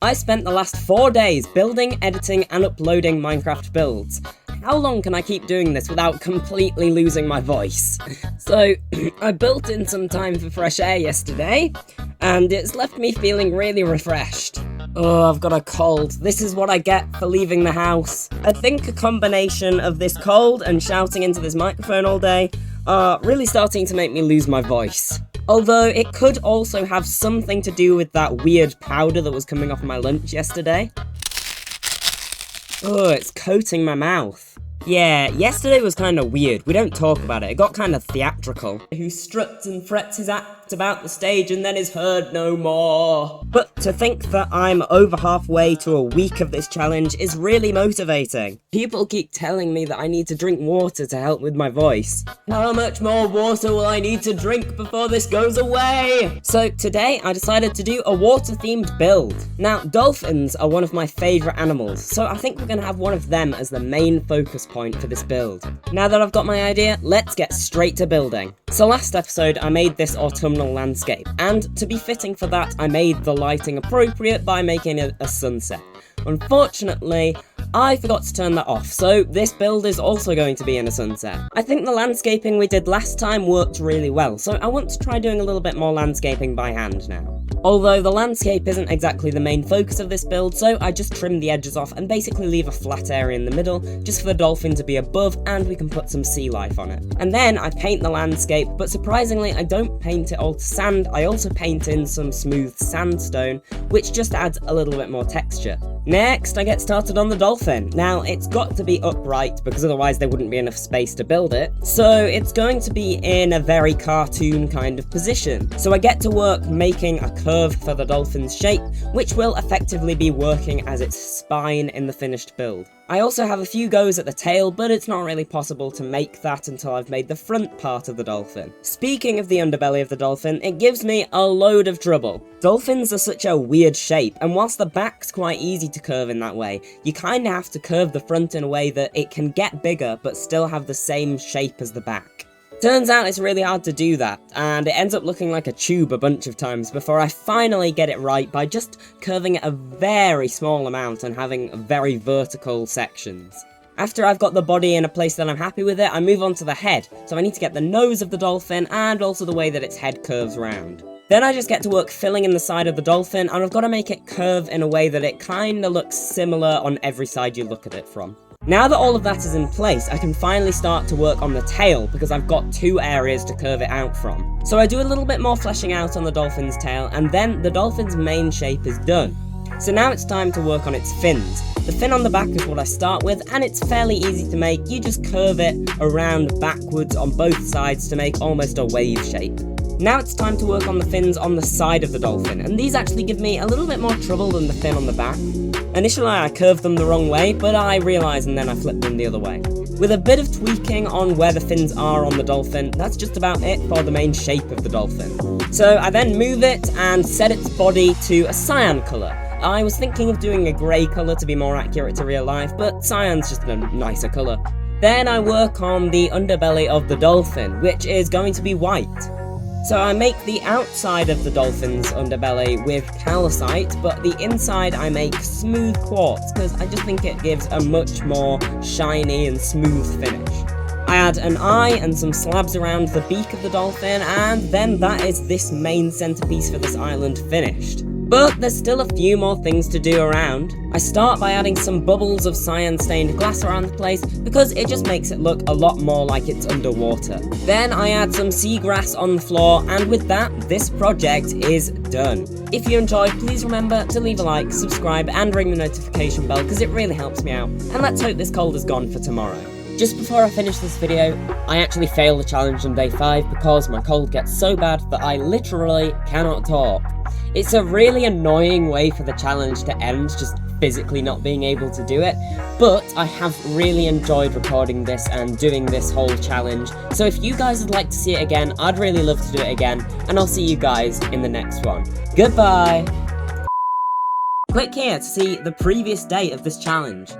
I spent the last 4 days building, editing, and uploading Minecraft builds. How long can I keep doing this without completely losing my voice? So, I built in some time for fresh air yesterday, and it's left me feeling really refreshed. Oh, I've got a cold. This is what I get for leaving the house. I think a combination of this cold and shouting into this microphone all day are really starting to make me lose my voice. Although it could also have something to do with that weird powder that was coming off my lunch yesterday. Oh, it's coating my mouth. Yeah, yesterday was kind of weird. We don't talk about it. It got kind of theatrical. Who struts and frets his act about the stage and then is heard no more. But to think that I'm over halfway to a week of this challenge is really motivating. People keep telling me that I need to drink water to help with my voice. How much more water will I need to drink before this goes away? So today I decided to do a water-themed build. Now, dolphins are one of my favourite animals, so I think we're going to have one of them as the main focus point for this build. Now that I've got my idea, let's get straight to building. So last episode I made this autumnal landscape, and to be fitting for that I made the lighting appropriate by making it a sunset. Unfortunately, I forgot to turn that off, so this build is also going to be in a sunset. I think the landscaping we did last time worked really well, so I want to try doing a little bit more landscaping by hand now. Although the landscape isn't exactly the main focus of this build, so I just trimmed the edges off and basically leave a flat area in the middle, just for the dolphin to be above and we can put some sea life on it. And then I paint the landscape, but surprisingly I don't paint it all to sand, I also paint in some smooth sandstone, which just adds a little bit more texture. Next, I get started on the dolphin. Now, it's got to be upright because otherwise there wouldn't be enough space to build it. So it's going to be in a very cartoon kind of position. So I get to work making a curve for the dolphin's shape, which will effectively be working as its spine in the finished build. I also have a few goes at the tail, but it's not really possible to make that until I've made the front part of the dolphin. Speaking of the underbelly of the dolphin, it gives me a load of trouble. Dolphins are such a weird shape, and whilst the back's quite easy to curve in that way, you kinda have to curve the front in a way that it can get bigger but still have the same shape as the back. Turns out it's really hard to do that, and it ends up looking like a tube a bunch of times before I finally get it right by just curving it a very small amount and having very vertical sections. After I've got the body in a place that I'm happy with it, I move on to the head, so I need to get the nose of the dolphin and also the way that its head curves round. Then I just get to work filling in the side of the dolphin, and I've got to make it curve in a way that it kinda looks similar on every side you look at it from. Now that all of that is in place, I can finally start to work on the tail because I've got 2 areas to curve it out from. So I do a little bit more fleshing out on the dolphin's tail, and then the dolphin's main shape is done. So now it's time to work on its fins. The fin on the back is what I start with, and it's fairly easy to make. You just curve it around backwards on both sides to make almost a wave shape. Now it's time to work on the fins on the side of the dolphin, and these actually give me a little bit more trouble than the fin on the back. Initially I curved them the wrong way, but I realised and then I flipped them the other way. With a bit of tweaking on where the fins are on the dolphin, that's just about it for the main shape of the dolphin. So I then move it and set its body to a cyan colour. I was thinking of doing a grey colour to be more accurate to real life, but cyan's just a nicer colour. Then I work on the underbelly of the dolphin, which is going to be white. So I make the outside of the dolphin's underbelly with calcite, but the inside I make smooth quartz, because I just think it gives a much more shiny and smooth finish. I add an eye and some slabs around the beak of the dolphin, and then that is this main centerpiece for this island finished. But there's still a few more things to do around. I start by adding some bubbles of cyan-stained glass around the place because it just makes it look a lot more like it's underwater. Then I add some seagrass on the floor, and with that, this project is done. If you enjoyed, please remember to leave a like, subscribe, and ring the notification bell because it really helps me out. And let's hope this cold is gone for tomorrow. Just before I finish this video, I actually failed the challenge on day 5 because my cold gets so bad that I literally cannot talk. It's a really annoying way for the challenge to end, just physically not being able to do it, but I have really enjoyed recording this and doing this whole challenge, so if you guys would like to see it again, I'd really love to do it again, and I'll see you guys in the next one. Goodbye! Click here to see the previous day of this challenge.